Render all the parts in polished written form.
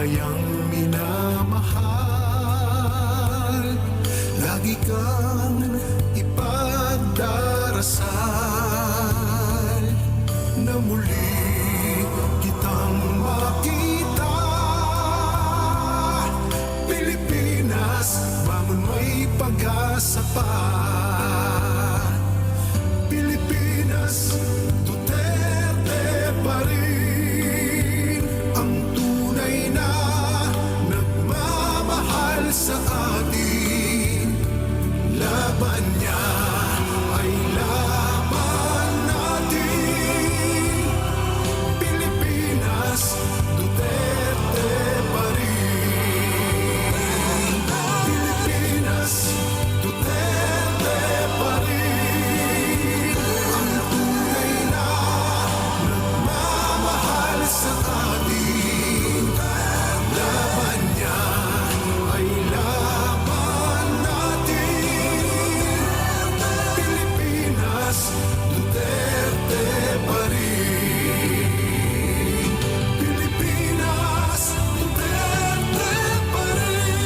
babayang minamahal, lagi kang ipagdarasal na muli kitang makita. Pilipinas, bangon, may pag-asa pa. Pilipinas, Duterte pa rin ang tunay na nagmamahal sa atin. Laban niya ay laban natin. Pilipinas, Duterte pa rin. Pilipinas, Duterte pa rin ang tunay na nagmamahal sa atin. Laban niya ay laban natin. Pilipinas, Duterte pa rin. Pilipinas, Duterte pa rin.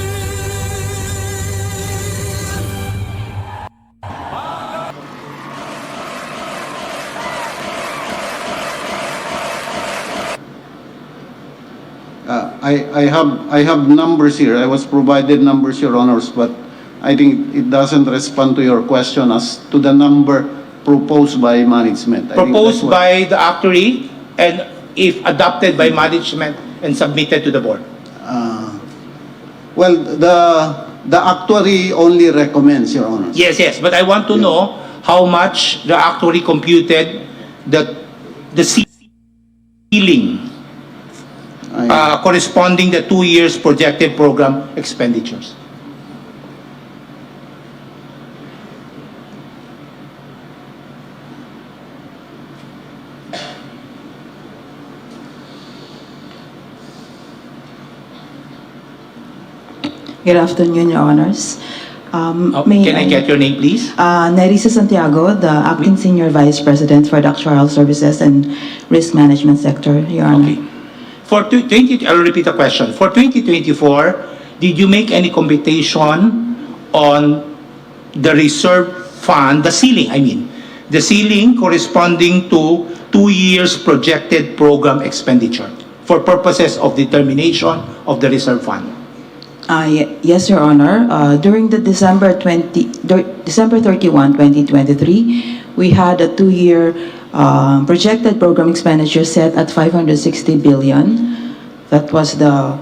I have numbers here. I was provided numbers, Your Honors, but I think it doesn't respond to your question as to the number proposed by management. I think Proposed that's what- by the actuary and if adopted by management and submitted to the board. Well, the actuary only recommends, Your Honors. Yes, yes, but I want to know how much the actuary computed the ceiling corresponding the 2 years projected program expenditures. Good afternoon, Your Honors. Can I get your name, please? Nerissa Santiago, the Acting Senior Vice President for the Actuarial Services and Risk Management Sector, Your Honor. Okay. For I'll repeat the question. For 2024, did you make any computation on the reserve fund, the ceiling, the ceiling corresponding to 2 years projected program expenditure for purposes of determination of the reserve fund? Yes, Your Honor. During the December 31, 2023, we had a 2-year projected program expenditure set at 560 billion. That was the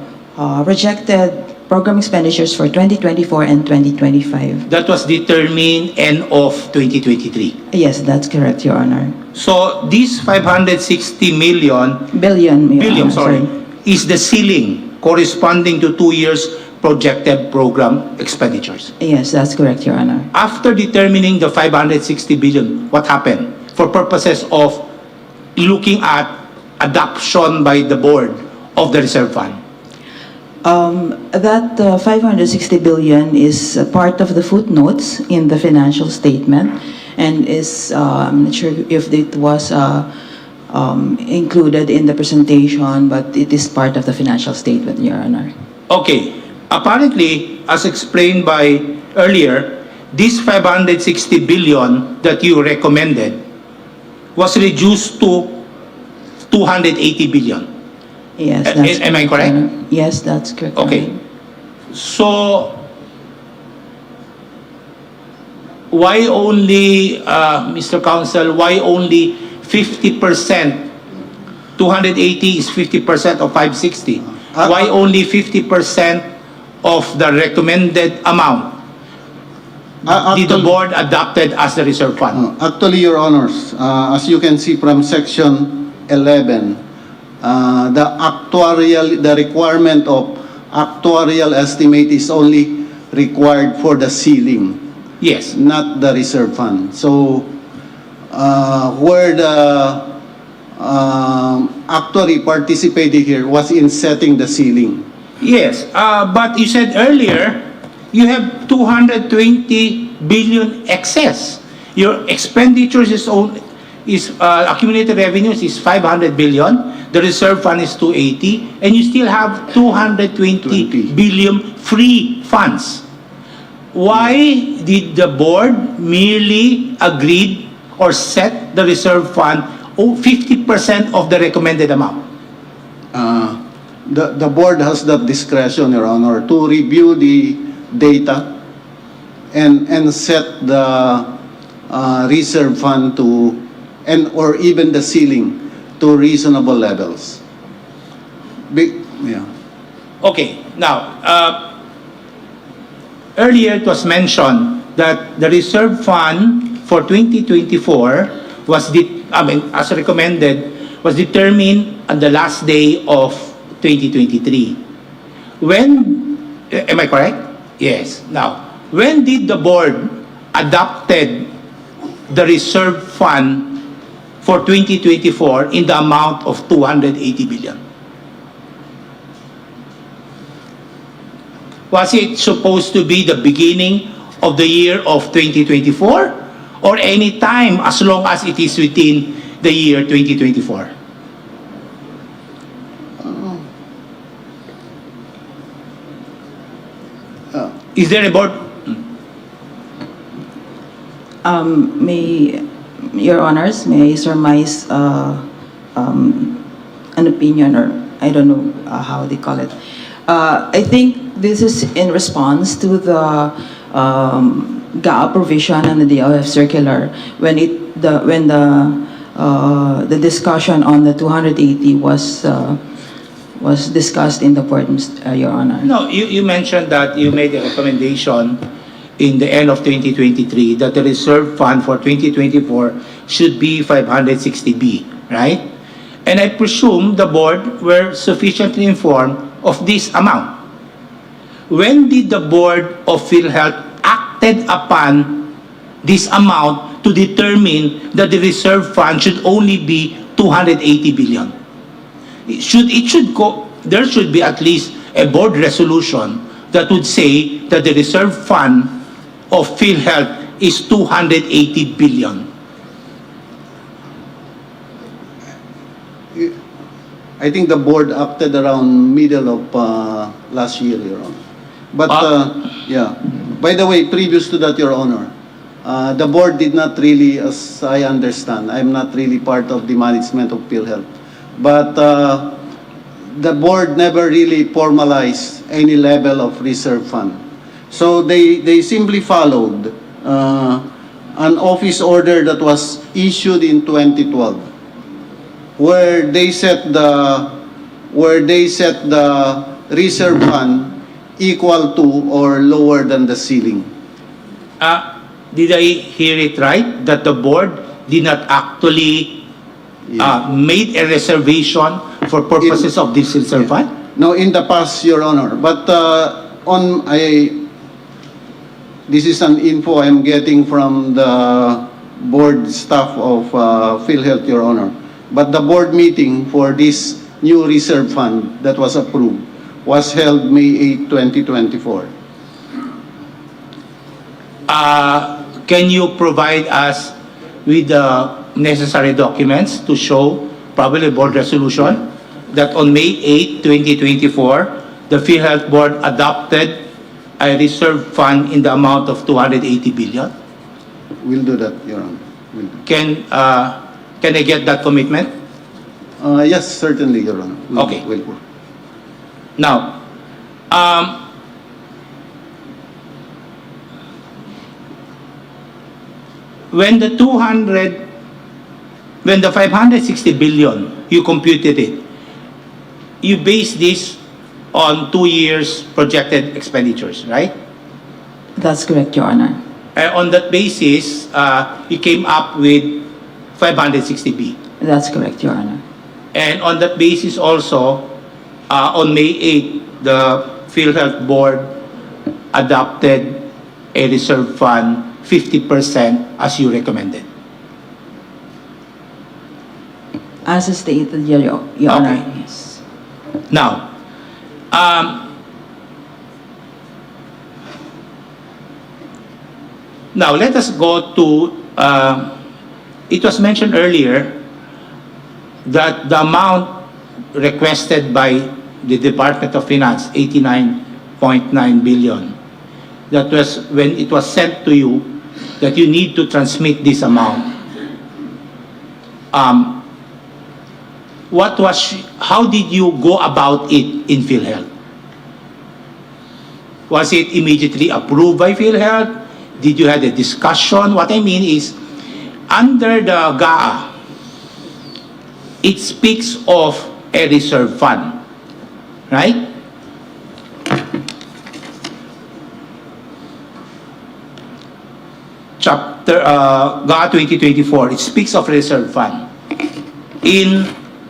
projected program expenditures for 2024 and 2025. That was determined end of 2023. Yes, that's correct, Your Honor. So this 560 million Billion, Your billion, Honor, sorry, is the ceiling corresponding to 2 years projected program expenditures. Yes, that's correct, Your Honor. After determining the 560 billion, what happened? For purposes of looking at adoption by the board of the reserve fund. That 560 billion is a part of the footnotes in the financial statement and is, I'm not sure if it was included in the presentation, but it is part of the financial statement, Your Honor. Okay. Apparently, as explained by earlier, this 560 billion that you recommended was reduced to 280 billion. Yes, that's Am I correct? Your Honor. Yes, that's correct. Your Okay. Honor. So, why only, Mr. Counsel, why only 50%? 280 is 50% of 560. Why only 50% of the recommended amount did the board adopted as the reserve fund? Actually, Your Honors, as you can see from Section 11, the requirement of actuarial estimate is only required for the ceiling, Yes. not the reserve fund. So, where the actuary participated here was in setting the ceiling. Yes, but you said earlier, you have 220 billion excess. Your expenditures is accumulated revenues is 500 billion. the reserve fund is 280, and you still have 220 billion free funds. Why did the board merely agree or set the reserve fund 50% of the recommended amount? The board has that discretion, Your Honor, to review the data and set the reserve fund to, or even the ceiling to reasonable levels. Yeah. Okay, now, earlier it was mentioned that the reserve fund for 2024 was, as recommended, was determined on the last day of 2023. When, am I correct? Yes. Now, when did the board adopted the reserve fund for 2024 in the amount of 280 billion? Was it supposed to be the beginning of the year of 2024 or any time as long as it is within the year 2024? Is there a board? May, Your Honors, may I surmise an opinion, or I don't know how they call it. I think this is in response to the GAA provision and the DOF circular when the discussion on the 280 was discussed in the board, Your Honor. No, you mentioned that you made a recommendation in the end of 2023 that the reserve fund for 2024 should be 560B, right? And I presume the board were sufficiently informed of this amount. When did the board of Philhealth acted upon this amount to determine that the reserve fund should only be 280 billion? There should be at least a board resolution that would say that the reserve fund of Philhealth is 280 billion. I think the board acted around middle of last year, Your Honor. But, yeah. By the way, previous to that, Your Honor, the board did not really, as I understand, I'm not really part of the management of Philhealth, but the board never really formalized any level of reserve fund. So they simply followed an office order that was issued in 2012, where they set the reserve fund equal to or lower than the ceiling. Did I hear it right that the board did not actually made a reservation for purposes of this reserve fund? No, in the past, Your Honor. But this is an info I'm getting from the board staff of Philhealth, Your Honor. But the board meeting for this new reserve fund that was approved was held May 8, 2024. Can you provide us with the necessary documents to show, probably board resolution, that on May 8, 2024, the Philhealth Board adopted a reserve fund in the amount of 280 billion? We'll do that, Your Honor. We'll do. Can I get that commitment? Yes, certainly, Your Honor. Okay. We'll work. Now, when the 560 billion, you computed it, you base this on 2 years projected expenditures, right? That's correct, Your Honor. On that basis, you came up with 560B. That's correct, Your Honor. And on that basis also, on May 8, the Philhealth Board adopted a reserve fund 50% as you recommended. As stated, Your Honor. Okay. Yes. Now, let us go to, it was mentioned earlier that the amount requested by the Department of Finance, 89.9 billion. That was when it was sent to you that you need to transmit this amount. How did you go about it in Philhealth? Was it immediately approved by Philhealth? Did you have a discussion? What I mean is, under the GAA, it speaks of a reserve fund, right? Chapter GAA 2024, it speaks of reserve fund. In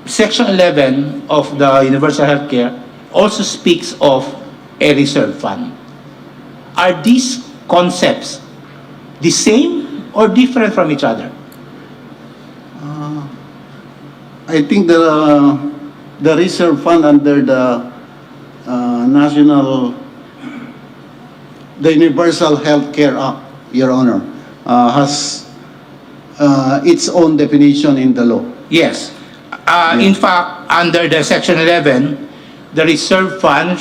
Section 11 of the Universal Healthcare also speaks of a reserve fund. Are these concepts the same or different from each other? I think the reserve fund under the Universal Healthcare Act, Your Honor, has its own definition in the law. Yes. In fact, under the Section 11, the reserve fund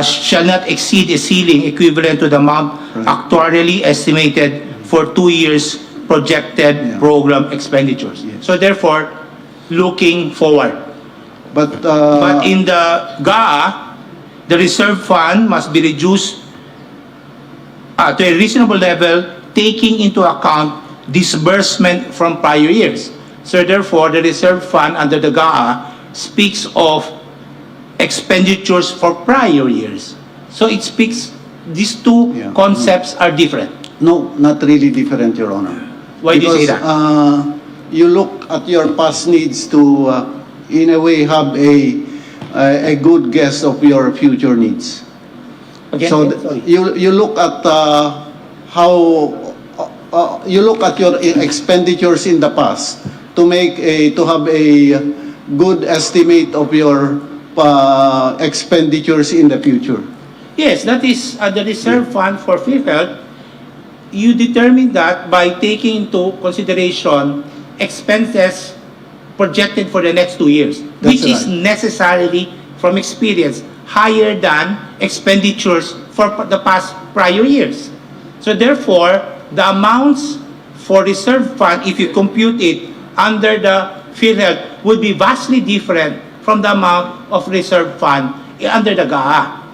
shall not exceed a ceiling equivalent to the amount actuarially estimated for 2 years projected program expenditures. Yes. So therefore, looking forward. But But in the GAA, the reserve fund must be reduced to a reasonable level, taking into account disbursement from prior years. So therefore, the reserve fund under the GAA speaks of expenditures for prior years. So it speaks, these two Yeah. concepts are different. no, not really different, Your Honor. Why do you say that? You look at your past needs to, in a way, have a good guess of your future needs. Again, So sorry. you look at how you look at your expenditures in the past to have a good estimate of your expenditures in the future. Yes, that is the reserve fund for Philhealth. You determine that by taking into consideration expenses projected for the next 2 years, That's which is right. necessarily, from experience, higher than expenditures for the past prior years. So therefore, the amounts for reserve fund, if you compute it under the Philhealth, would be vastly different from the amount of reserve fund under the GAA.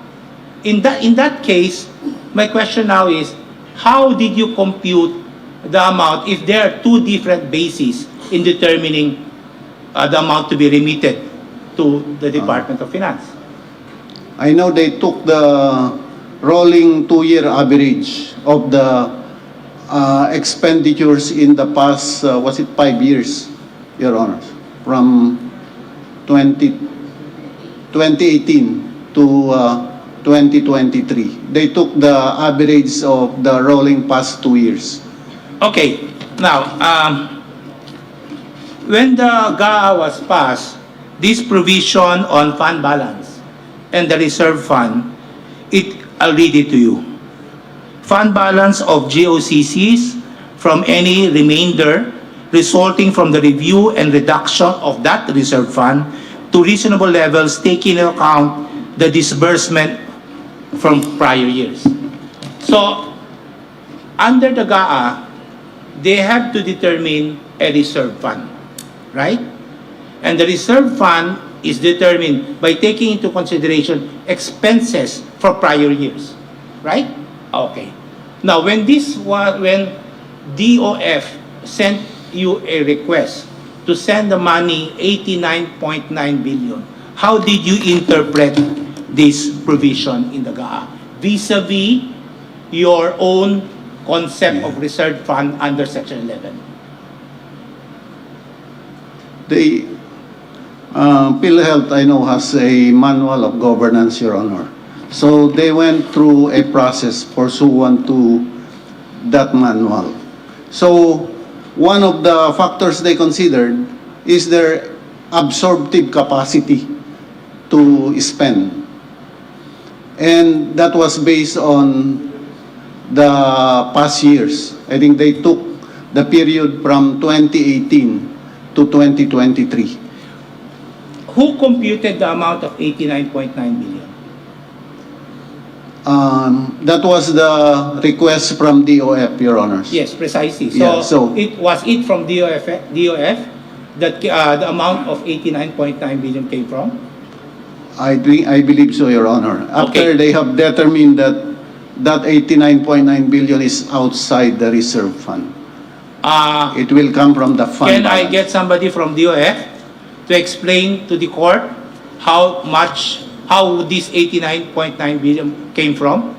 In that case, my question now is, how did you compute the amount if there are two different bases in determining the amount to be remitted to the Department of Finance? I know they took the rolling 2-year average of the expenditures in the past, was it 5 years, Your Honor, from 2018 to 2023. They took the average of the rolling past 2 years. Okay, now, when the GAA was passed, this provision on fund balance and the reserve fund, I'll read it to you. Fund balance of GOCCs from any remainder resulting from the review and reduction of that reserve fund to reasonable levels taking into account the disbursement from prior years. So, under the GAA, they have to determine a reserve fund, right? And the reserve fund is determined by taking into consideration expenses for prior years, right? Okay. Now, when DOF sent you a request to send the money, 89.9 billion, how did you interpret this provision in the GAA vis-a-vis your own concept of reserve fund under Section 11? The Philhealth, I know, has a manual of governance, Your Honor. So they went through a process pursuant to that manual. So one of the factors they considered is their absorptive capacity to spend. And that was based on the past years. I think they took the period from 2018 to 2023. who computed the amount of 89.9 billion? That was the request from DOF, Your Honors. Yes, precisely. So, Yeah, so- it was it from DOF that the amount of 89.9 billion came from? I believe so, Your Honor. After Okay. they have determined that 89.9 billion is outside the reserve fund. It will come from the fund Can I balance. get somebody from DOF to explain to the court how this 89.9 billion came from?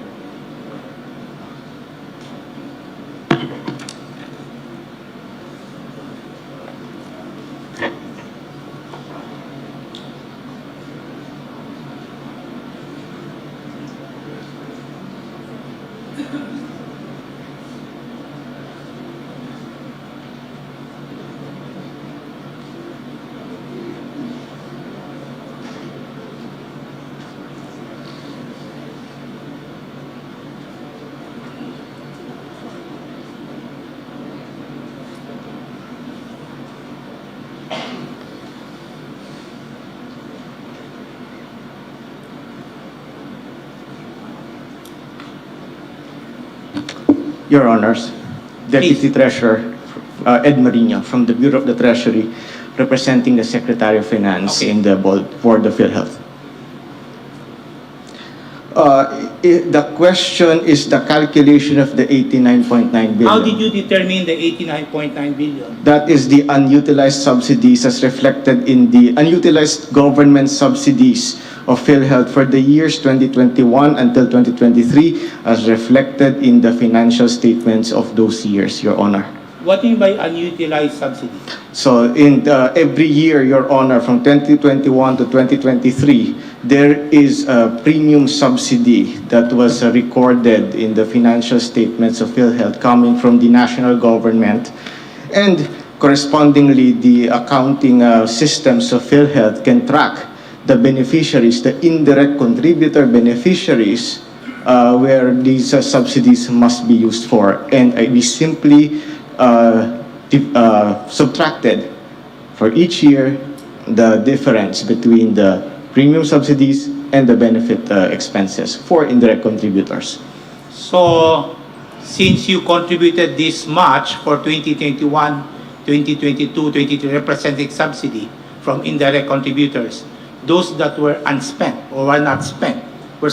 Your Honors, Deputy Please. Treasurer Ed Marino from the Bureau of the Treasury, representing the Secretary of Finance Okay. in the Board of Philhealth. The question is the calculation of the 89.9 billion. How did you determine the 89.9 billion? That is the unutilized subsidies as reflected in the unutilized government subsidies of PhilHealth for the years 2021 until 2023 as reflected in the financial statements of those years, Your Honor. What do you mean by unutilized subsidy? So in every year, Your Honor, from 2021 to 2023, there is a premium subsidy that was recorded in the financial statements of PhilHealth coming from the national government. And correspondingly, the accounting systems of PhilHealth can track the beneficiaries, the indirect contributor beneficiaries, where these subsidies must be used for. And we simply subtracted for each year the difference between the premium subsidies and the benefit expenses for indirect contributors. So, since you contributed this much for 2021, 2022, 2023 representing subsidy from indirect contributors, those that were unspent or were not spent were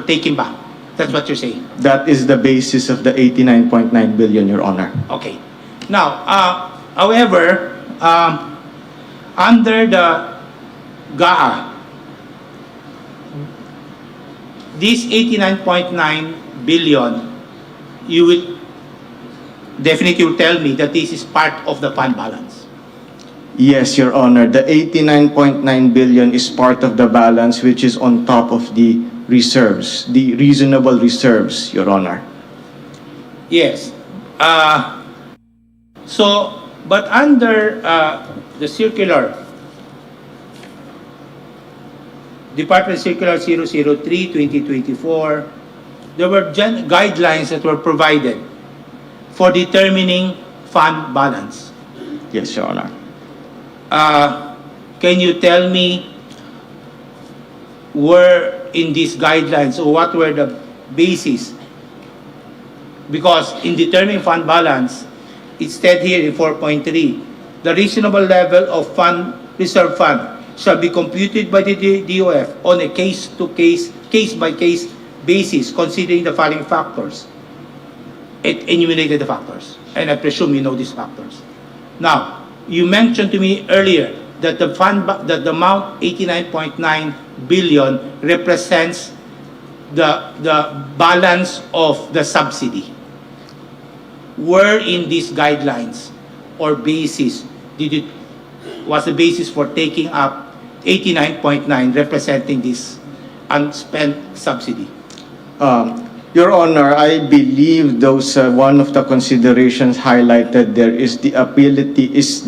taken back. That's what you're saying. That is the basis of the 89.9 billion, Your Honor. Okay. Now, however, under the GAA, this 89.9 billion, you will definitely tell me that this is part of the fund balance. Yes, Your Honor. The 89.9 billion is part of the balance which is on top of the reserves, the reasonable reserves, Your Honor. Yes. But under the circular, Department Circular 003-2024, there were guidelines that were provided for determining fund balance. Yes, Your Honor. Can you tell me where in these guidelines or what were the basis? Because in determining fund balance, it said here in 4.3, the reasonable level of reserve fund shall be computed by the DOF on a case-to-case, case-by-case basis, considering the following factors. It enumerated the factors, and I presume you know these factors. Now, you mentioned to me earlier that the amount 89.9 billion represents the balance of the subsidy. Where in these guidelines or basis was the basis for taking up 89.9 representing this unspent subsidy? Your Honor, I believe those one of the considerations highlighted there is the ability, is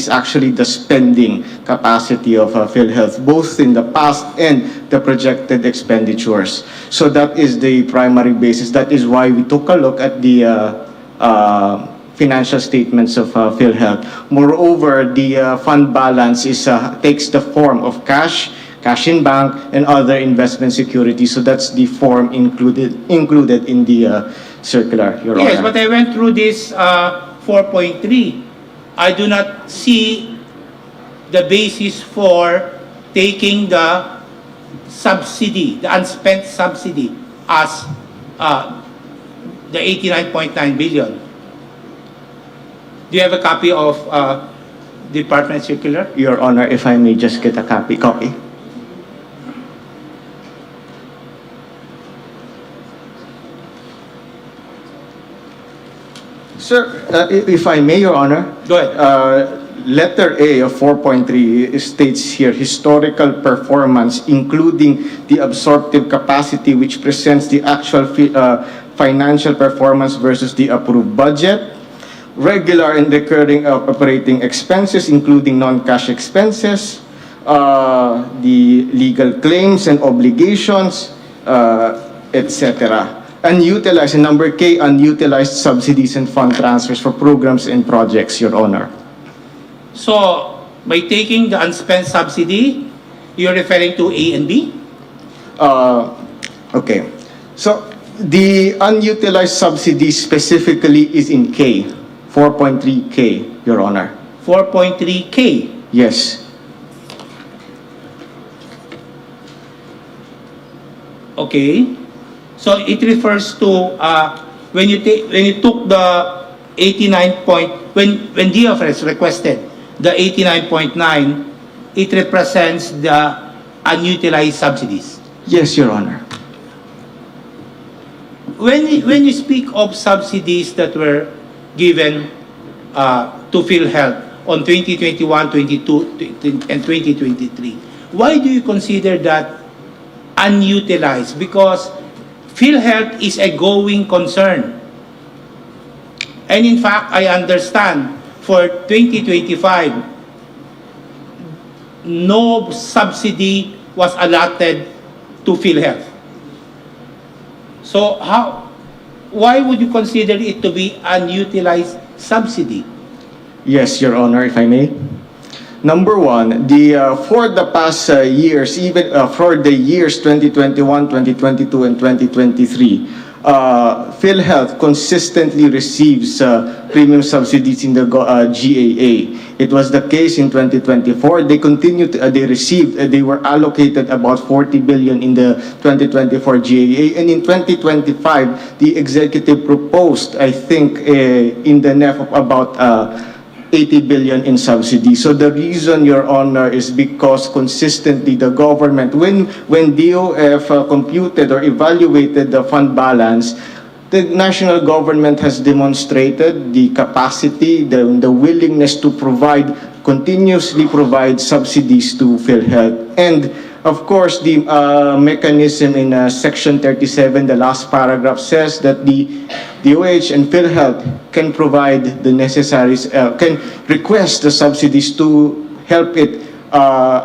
actually the spending capacity of PhilHealth, both in the past and the projected expenditures. So that is the primary basis. That is why we took a look at the financial statements of Philhealth. Moreover, the fund balance takes the form of cash in bank, and other investment securities. So that's the form included in the circular, Your Yes, Honor. but I went through this 4.3. I do not see the basis for taking the subsidy, the unspent subsidy, as the 89.9 billion. Do you have a copy of Department Circular? Your Honor, if I may just get a copy. Sir, if I may, Your Honor. Go ahead. Letter A of 4.3 states here, historical performance, including the absorptive capacity, which presents the actual financial performance versus the approved budget, regular and recurring operating expenses, including non-cash expenses, the legal claims and obligations, etc. Unutilized, and number K, unutilized subsidies and fund transfers for programs and projects, Your Honor. So, by taking the unspent subsidy, you're referring to A and B? Okay. So, the unutilized subsidy specifically is in K, 4.3K, Your Honor. 4.3K. Yes. Okay. So it refers to when you took the 89 point when DFS requested the 89.9, it represents the unutilized subsidies. Yes, Your Honor. When you speak of subsidies that were given to Philhealth on 2021, 22, and 2023, why do you consider that unutilized? Because Philhealth is a going concern. And in fact, I understand for 2025, no subsidy was allotted to Philhealth. So why would you consider it to be unutilized subsidy? Yes, Your Honor, if I may. Number one, for the past years, even for the years 2021, 2022, and 2023, Philhealth consistently receives premium subsidies in the GAA. It was the case in 2024. They were allocated about 40 billion in the 2024 GAA, and in 2025, the executive proposed, I think, in the NEF of about 80 billion in subsidies. So the reason, Your Honor, is because consistently the government, when DOF computed or evaluated the fund balance, the national government has demonstrated the capacity, the willingness to continuously provide subsidies to Philhealth. And of course, the mechanism in Section 37, the last paragraph, says that the DOH and Philhealth can provide the necessaries, can request the subsidies to help it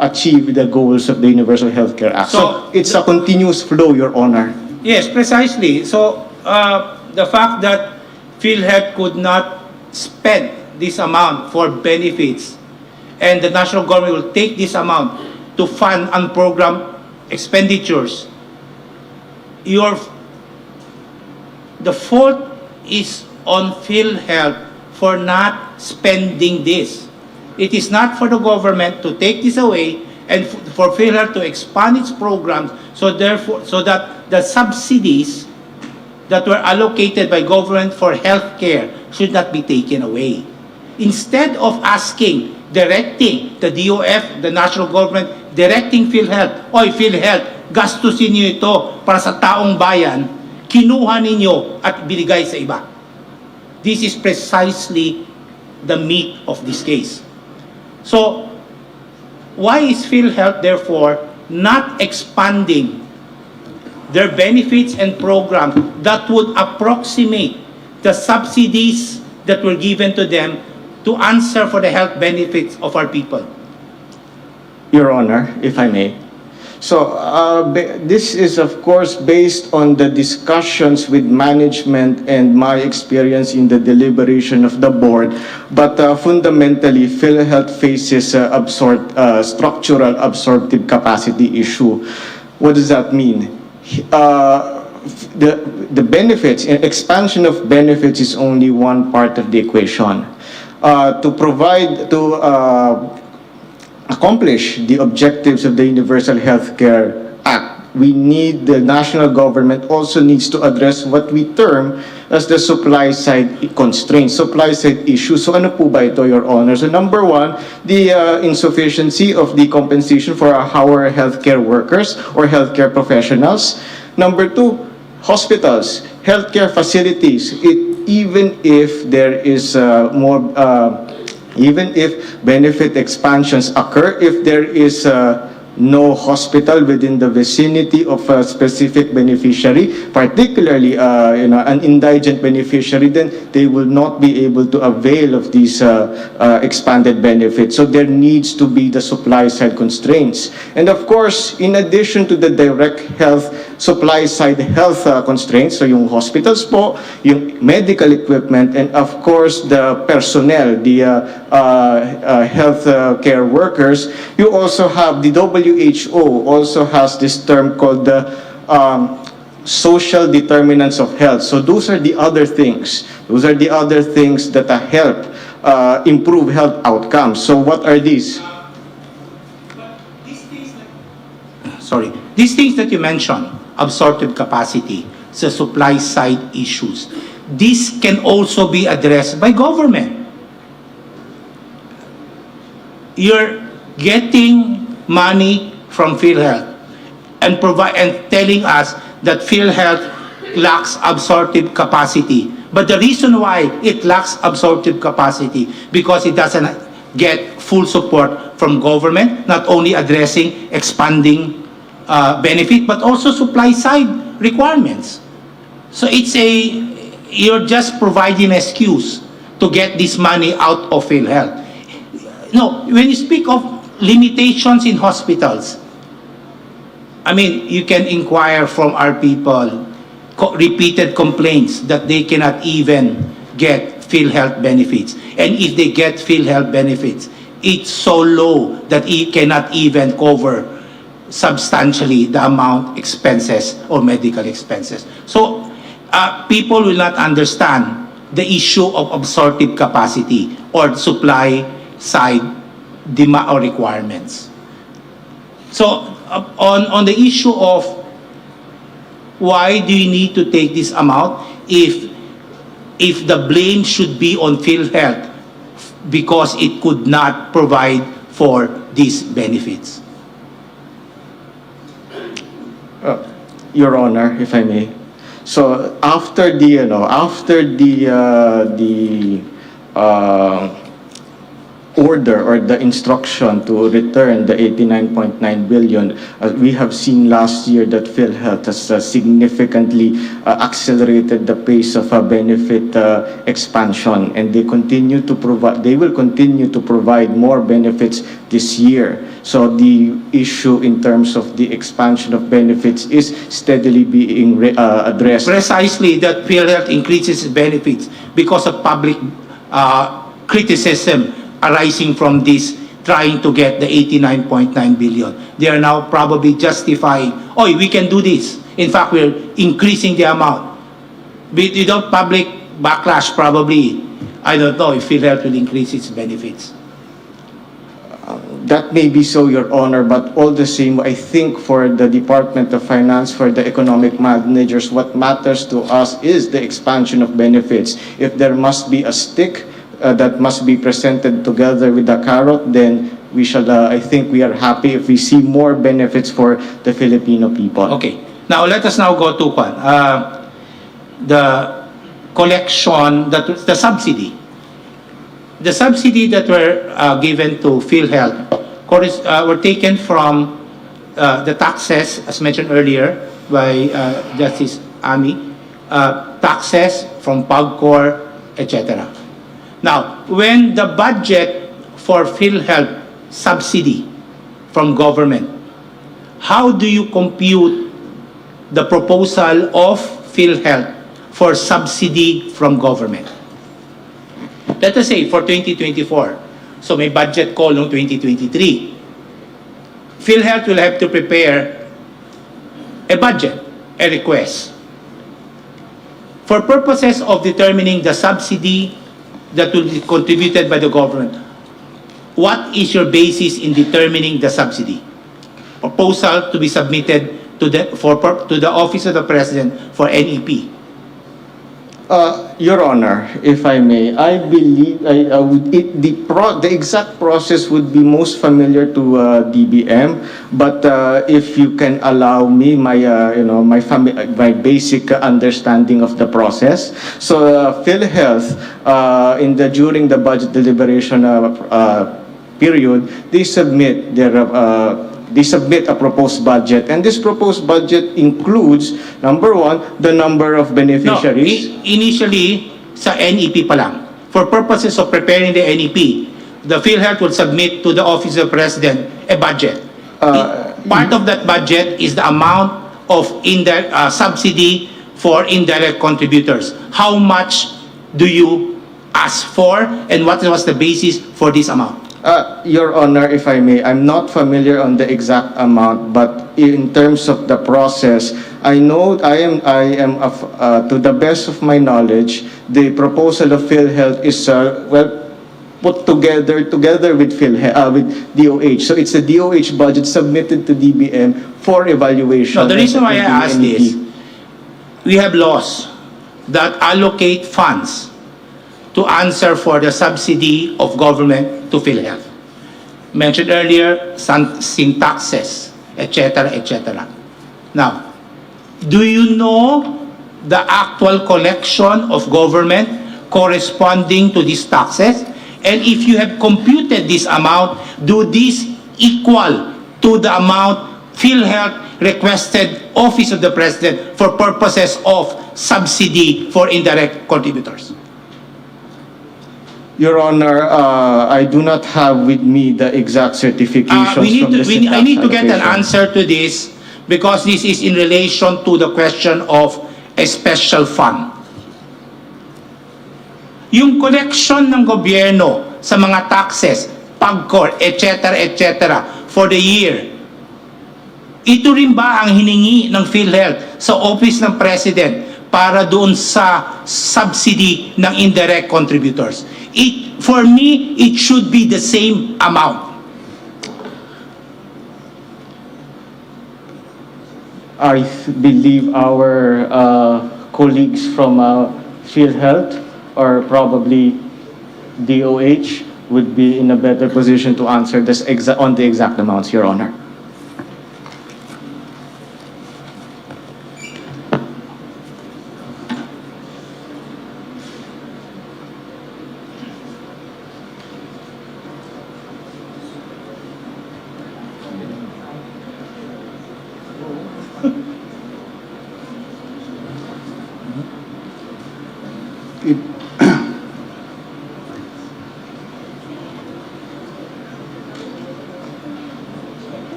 achieve the goals of the Universal Healthcare Act. So it's a continuous flow, Your Honor. Yes, precisely. So the fact that Philhealth could not spend this amount for benefits and the national government will take this amount to fund unprogrammed expenditures, the fault is on Philhealth for not spending this. It is not for the government to take this away and for Philhealth to expand its programs so that the subsidies that were allocated by government for healthcare should not be taken away. Instead of directing the DOF, the national government, directing Philhealth, oy Philhealth, gastusin niyo ito para sa taong bayan, kinuha ninyo at binigay sa iba. This is precisely the meat of this case. So, why is Philhealth therefore not expanding their benefits and programs that would approximate the subsidies that were given to them to answer for the health benefits of our people? Your Honor, if I may. So this is of course based on the discussions with management and my experience in the deliberation of the board. But fundamentally, Philhealth faces structural absorptive capacity issue. What does that mean? The benefits, expansion of benefits is only one part of the equation. To accomplish the objectives of the Universal Healthcare Act, we need, the national government also needs to address what we term as the supply side constraints, supply side issues. So ano po ba ito, Your Honor? So number one, the insufficiency of the compensation for our healthcare workers or healthcare professionals. Number two, hospitals, healthcare facilities. Even if there is even if benefit expansions occur, if there is no hospital within the vicinity of a specific beneficiary, particularly an indigent beneficiary, then they will not be able to avail of these expanded benefits. So there needs to be the supply side constraints. And of course, in addition to the direct health supply side health constraints, so yung hospitals po, yung medical equipment, and of course the personnel, the health care workers, you also have the WHO also has this term called the social determinants of health. So those are the other things. Those are the other things that help improve health outcomes. So what are these? These things that you mentioned, absorptive capacity, the supply side issues, this can also be addressed by government. You're getting money from Philhealth and telling us that Philhealth lacks absorptive capacity. But the reason why it lacks absorptive capacity, because it doesn't get full support from government, not only addressing expanding benefit, but also supply side requirements. So you're just providing an excuse to get this money out of Philhealth. No, when you speak of limitations in hospitals, I mean, you can inquire from our people, repeated complaints that they cannot even get Philhealth benefits. And if they get Philhealth benefits, it's so low that it cannot even cover substantially the amount expenses or medical expenses. So people will not understand the issue of absorptive capacity or supply side demand or requirements. So on the issue of why do you need to take this amount if the blame should be on Philhealth because it could not provide for these benefits? Your Honor, if I may. So after the order or the instruction to return the 89.9 billion, we have seen last year that Philhealth has significantly accelerated the pace of benefit expansion, and they will continue to provide more benefits this year. So the issue in terms of the expansion of benefits is steadily being addressed. Precisely, that Philhealth increases benefits because of public criticism arising from this, trying to get the 89.9 billion. They are now probably justifying, oh, we can do this. In fact, we're increasing the amount. Without public backlash, probably, I don't know if Philhealth will increase its benefits. That may be so, Your Honor, but all the same, I think for the Department of Finance, for the economic managers, what matters to us is the expansion of benefits. If there must be a stick that must be presented together with the carrot, then we shall, I think we are happy if we see more benefits for the Filipino people. Okay. Now, let us now go to the collection, the subsidy. The subsidy that were given to Philhealth were taken from the taxes, as mentioned earlier by Justice Ami, taxes from PAGCOR, etc. Now, when the budget for Philhealth subsidy from government how do you compute the proposal of Philhealth for subsidy from government? Let us say for 2024, so may budget call noong 2023. Philhealth will have to prepare a budget, a request. For purposes of determining the subsidy that will be contributed by the government, what is your basis in determining the subsidy? Proposal to be submitted to the Office of the President for NEP. Your Honor, if I may, I believe the exact process would be most familiar to DBM, but if you can allow me my my basic understanding of the process. So Philhealth during the budget deliberation period, they submit a proposed budget, and this proposed budget includes, number one, the number of beneficiaries. No, initially, sa NEP pa lang. For purposes of preparing the NEP, the PhilHealth will submit to the Office of the President a budget. Part of that budget is the amount of subsidy for indirect contributors. How much do you ask for, and what was the basis for this amount? Your Honor, if I may, I'm not familiar on the exact amount, but in terms of the process, I know I am to the best of my knowledge, the proposal of PhilHealth is put together with with DOH. So it's the DOH budget submitted to DBM for evaluation. No, the reason why I ask this, we have laws that allocate funds to answer for the subsidy of government to PhilHealth. Mentioned earlier, syntaxes, etc., etc. Now, do you know the actual collection of government corresponding to these taxes? And if you have computed this amount, do this equal to the amount PhilHealth requested Office of the President for purposes of subsidy for indirect contributors? Your Honor, I do not have with me the exact certifications from the syntax I need to get an allocation. answer to this because this is in relation to the question of a special fund. Yung collection ng gobyerno sa mga taxes, PAGCOR, etc., for the year, ito rin ba ang hiningi ng PhilHealth sa Office ng President para doon sa subsidy ng indirect contributors? For me, it should be the same amount. I believe our colleagues from PhilHealth or probably DOH would be in a better position to answer this on the exact amounts, Your Honor.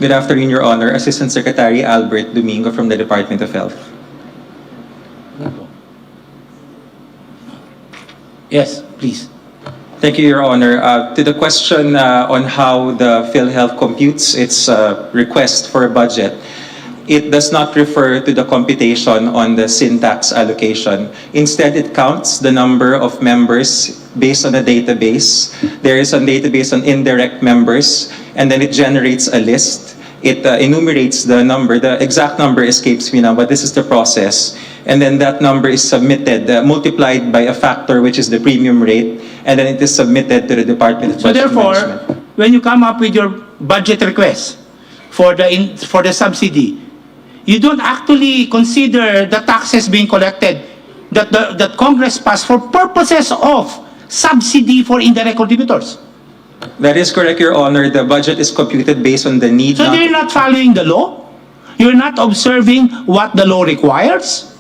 Good afternoon, Your Honor. Assistant Secretary Albert Domingo from the Department of Health. Yes, please. Thank you, Your Honor. To the question on how the PhilHealth computes its request for a budget, it does not refer to the computation on the syntax allocation. Instead, it counts the number of members based on a database. There is a database on indirect members, and then it generates a list. It enumerates the number. The exact number escapes me now, but this is the process. And then that number is submitted, multiplied by a factor, which is the premium rate, and then it is submitted to the Department of So Budget therefore, Management. when you come up with your budget request for the subsidy, you don't actually consider the taxes being collected that Congress passed for purposes of subsidy for indirect contributors. That is correct, Your Honor. The budget is computed based on the need. So they're not following the law? You're not observing what the law requires?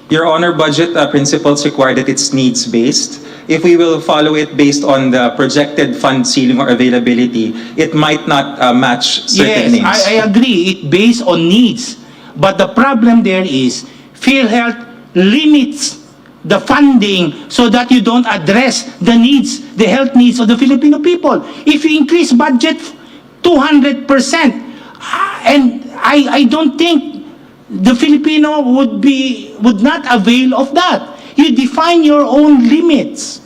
Your Honor, budget principles require that it's needs-based. if we will follow it based on the projected fund ceiling or availability, it might not match certain Yes, names. I agree. It based on needs. But the problem there is PhilHealth limits the funding so that you don't address the needs, the health needs of the Filipino people. If you increase budget 200%, and I don't think the Filipino would not avail of that. You define your own limits.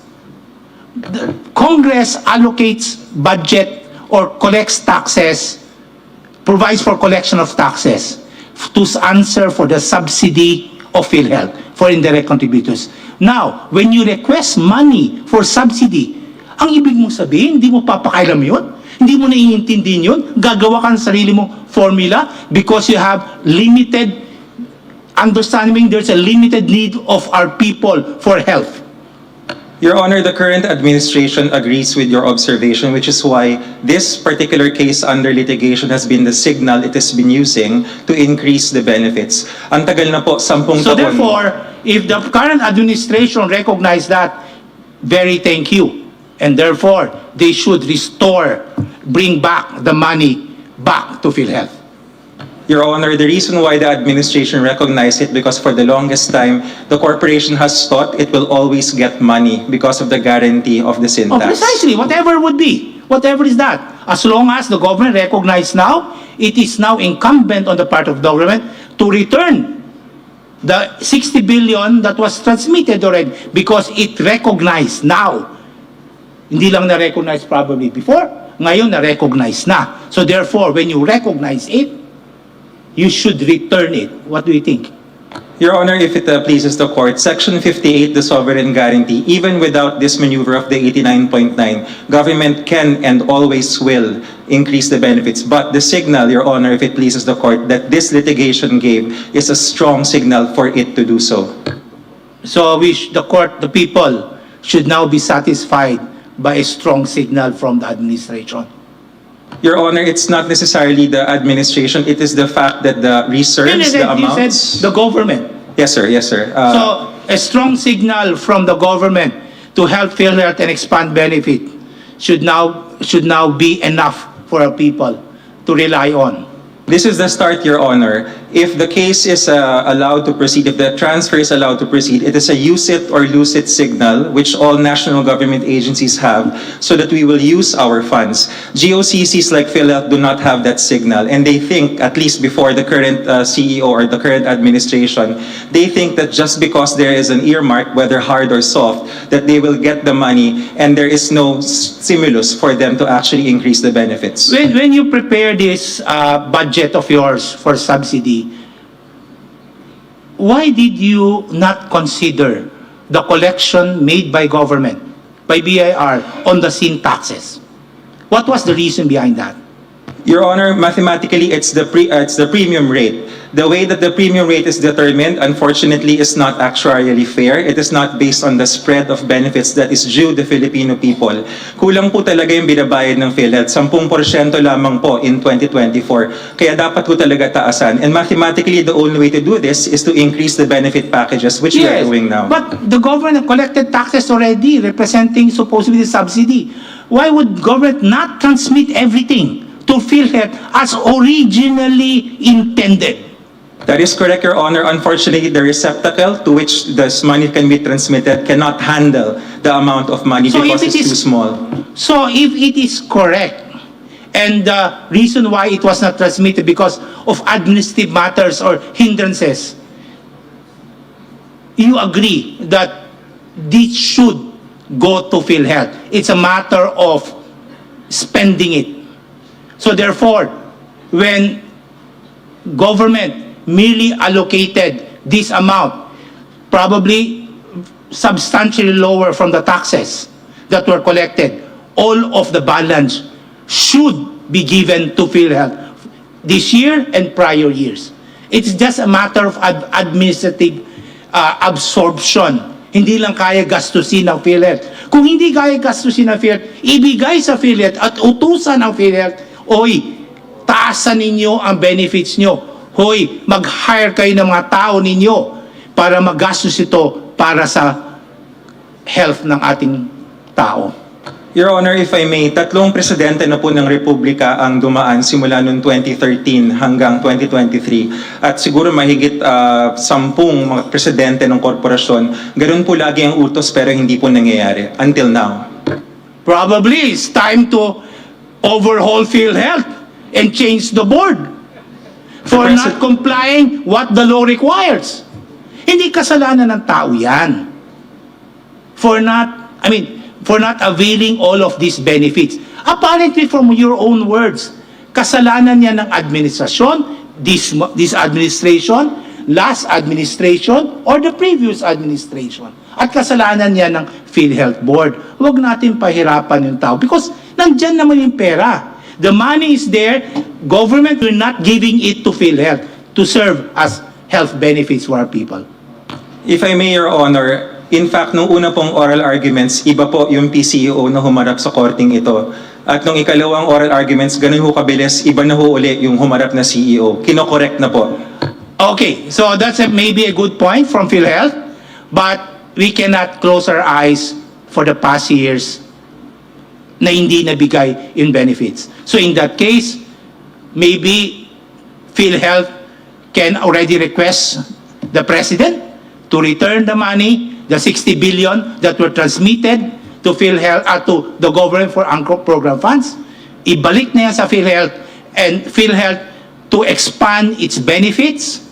The Congress allocates budget or collects taxes, provides for collection of taxes to answer for the subsidy of PhilHealth for indirect contributors. Now, when you request money for subsidy, ang ibig mong sabihin, hindi mo papakailam yun? Hindi mo naiintindihin yun? Gagawa ka ng sarili mong formula because you have limited understanding there's a limited need of our people for health. Your Honor, the current administration agrees with your observation, which is why this particular case under litigation has been the signal it has been using to increase the benefits. Ang tagal na po, 10 So taon. therefore, if the current administration recognize that, very thank you. And therefore, they should bring back the money back to PhilHealth. Your Honor, the reason why the administration recognized it because for the longest time, the corporation has thought it will always get money because of the guarantee of the sin Oh, tax. precisely, whatever would be. Whatever is that. As long as the government recognizes now, it is now incumbent on the part of the government to return the 60 billion that was transmitted already because it recognized now. Hindi lang na-recognize probably before, ngayon na-recognize na. So therefore, when you recognize it, you should return it. What do you think? Your Honor, if it pleases the court, Section 58, the sovereign guarantee, even without this maneuver of the 89.9, government can and always will increase the benefits. But the signal, Your Honor, if it pleases the court, that this litigation gave is a strong signal for it to do so. So the people should now be satisfied by a strong signal from the administration. Your Honor, it's not necessarily the administration, it is the fact that the reserves, the You amounts... said the government. Yes, sir, yes, sir. So a strong signal from the government to help PhilHealth and expand benefit should now be enough for our people to rely on. This is the start, Your Honor. If the case is allowed to proceed, if the transfer is allowed to proceed, it is a use it or lose it signal, which all national government agencies have, so that we will use our funds. GOCCs like PhilHealth do not have that signal, and they think, at least before the current CEO or the current administration, they think that just because there is an earmark, whether hard or soft, that they will get the money, and there is no stimulus for them to actually increase the benefits. When you prepare this budget of yours for subsidy, why did you not consider the collection made by government, by BIR, on the sin taxes? What was the reason behind that? Your Honor, mathematically, it's the premium rate. The way that the premium rate is determined, unfortunately, is not actuarially fair. It is not based on the spread of benefits that is due the Filipino people. Kulang po talaga yung binabayad ng PhilHealth. 10% lamang po in 2024. Kaya dapat po talaga taasan. And mathematically, the only way to do this is to increase the benefit packages, which we are doing now. But the government collected taxes already, representing supposedly the subsidy. Why would government not transmit everything to PhilHealth as originally intended? That is correct, Your Honor. Unfortunately, the receptacle to which this money can be transmitted cannot handle the amount of money because it's too small. So if it is correct, and the reason why it was not transmitted because of administrative matters or hindrances, you agree that this should go to PhilHealth. It's a matter of spending it. So therefore, when government merely allocated this amount, probably substantially lower from the taxes that were collected, all of the balance should be given to PhilHealth this year and prior years. It's just a matter of administrative absorption. Hindi lang kaya gastusin ng PhilHealth. Kung hindi kaya gastusin ng PhilHealth, ibigay sa PhilHealth at utusan ng PhilHealth, oy, taasan ninyo ang benefits nyo. Hoy, mag-hire kayo ng mga tao ninyo para magastos ito para sa health ng ating tao. Your Honor, if I may, 3 presidente na po ng Republika ang dumaan simula noong 2013 hanggang 2023 at siguro mahigit 10 mga presidente ng korporasyon. Ganun po lagi ang utos pero hindi po nangyayari until now. Probably it's time to overhaul Philhealth and change the board for not complying what the law requires. Hindi kasalanan ng tao yan. For not availing all of these benefits. Apparently from your own words, kasalanan yan ng administrasyon, this administration, last administration, or the previous administration. At kasalanan yan ng PhilHealth Board. Huwag natin pahirapan yung tao because nandyan naman yung pera. The money is there, government will not giving it to PhilHealth to serve as health benefits for our people. If I may, Your Honor, in fact, nung una pong oral arguments, iba po yung PCEO na humarap sa korting ito. At nung ikalawang oral arguments, ganun ho kabilis, iba na ho uli yung humarap na CEO. Kino-correct na po. Okay, so that's maybe a good point from PhilHealth, but we cannot close our eyes for the past years na hindi nabigay in benefits. So in that case, maybe PhilHealth can already request the President to return the money, the 60 billion that were transmitted to PhilHealth, to the government for ANCRO program funds. Ibalik na yan sa PhilHealth and PhilHealth to expand its benefits,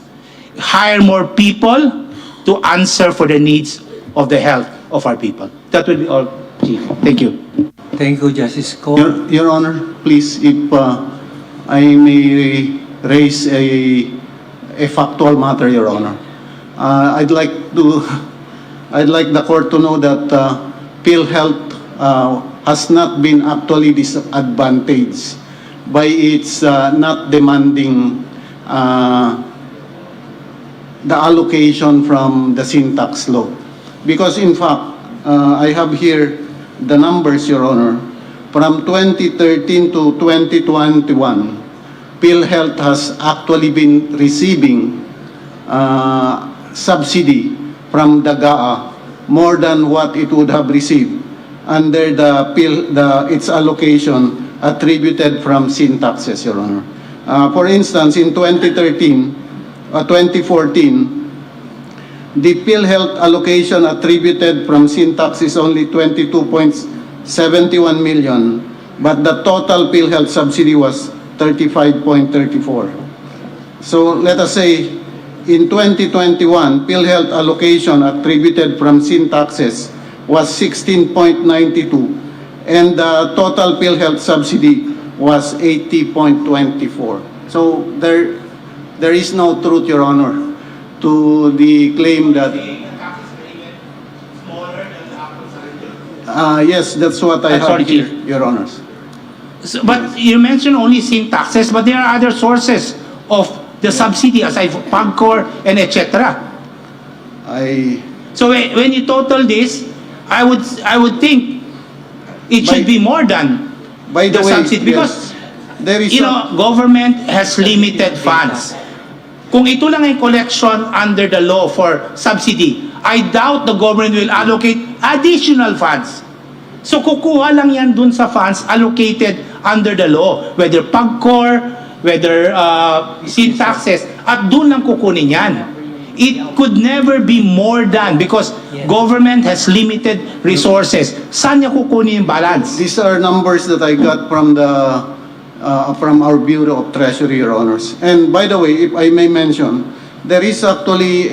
hire more people to answer for the needs of the health of our people. That will be all, Chief. Thank you. Thank you, Justice Ko. Your Honor, please, if I may raise a factual matter, Your Honor. I'd like the court to know that PhilHealth has not been actually disadvantaged by its not demanding the allocation from the syntax law. Because in fact, I have here the numbers, Your Honor. From 2013 to 2021, PhilHealth has actually been receiving subsidy from the GAA more than what it would have received under its allocation attributed from sin taxes, Your Honor. For instance, in 2014, the PhilHealth allocation attributed from sin tax is only 22.71 million, but the total PhilHealth subsidy was 35.34. So let us say in 2021, PhilHealth allocation attributed from sin taxes was 16.92, and the total PhilHealth subsidy was 80.24. So there is no truth, Your Honor, to the claim that yes, that's what I have sorry, here, Chief. Your Honors. So, but you mentioned only sin taxes, but there are other sources of the subsidy aside from PAGCOR and etc. So when you total this, I would think it should be more than By the the way, subsidy because there is government has limited funds. Kung ito lang ay collection under the law for subsidy, I doubt the government will allocate additional funds. So kukuha lang yan dun sa funds allocated under the law, whether PAGCOR, whether sin taxes, at dun lang kukunin yan. It could never be more than because government has limited resources. Saan niya kukunin yung balance? These are numbers that I got from our Bureau of Treasury, Your Honors. And by the way, if I may mention, there is actually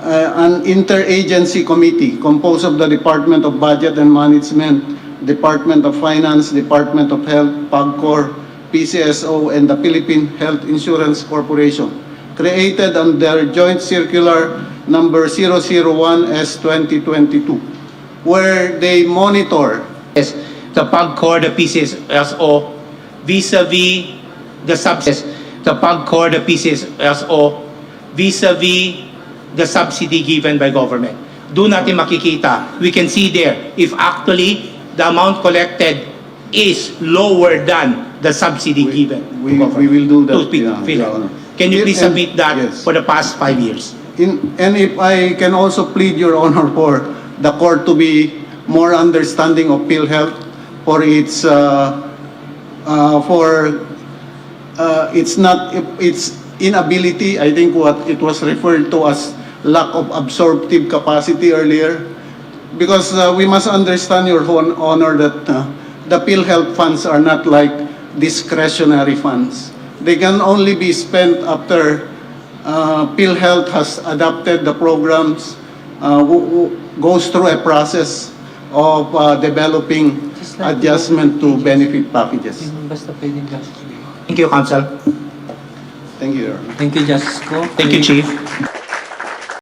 an interagency committee composed of the Department of Budget and Management, Department of Finance, Department of Health, PAGCOR, PCSO, and the Philippine Health Insurance Corporation, created under Joint Circular number 001/2022, where they monitor The PAGCOR, the PCSO, vis-a-vis the subsidies, the PAGCOR, the PCSO, vis-a-vis the subsidy given by government. Doon natin makikita, we can see there, if actually the amount collected is lower than the subsidy given to we government. will do that, To yeah, Philhealth. Your Honor. Can you please And- submit that yes. for the past 5 years? And if I can also plead, Your Honor, for the court to be more understanding of Philhealth for its its inability. I think what it was referred to as lack of absorptive capacity earlier. Because we must understand, Your Honor, that the Philhealth funds are not like discretionary funds. They can only be spent after Philhealth has adopted the programs, goes through a process of developing adjustment to benefit packages. Basta pwedeng Justice. Thank you, Counsel. Thank you, Your Honor. Thank you, Justice Ko. Thank you, Chief.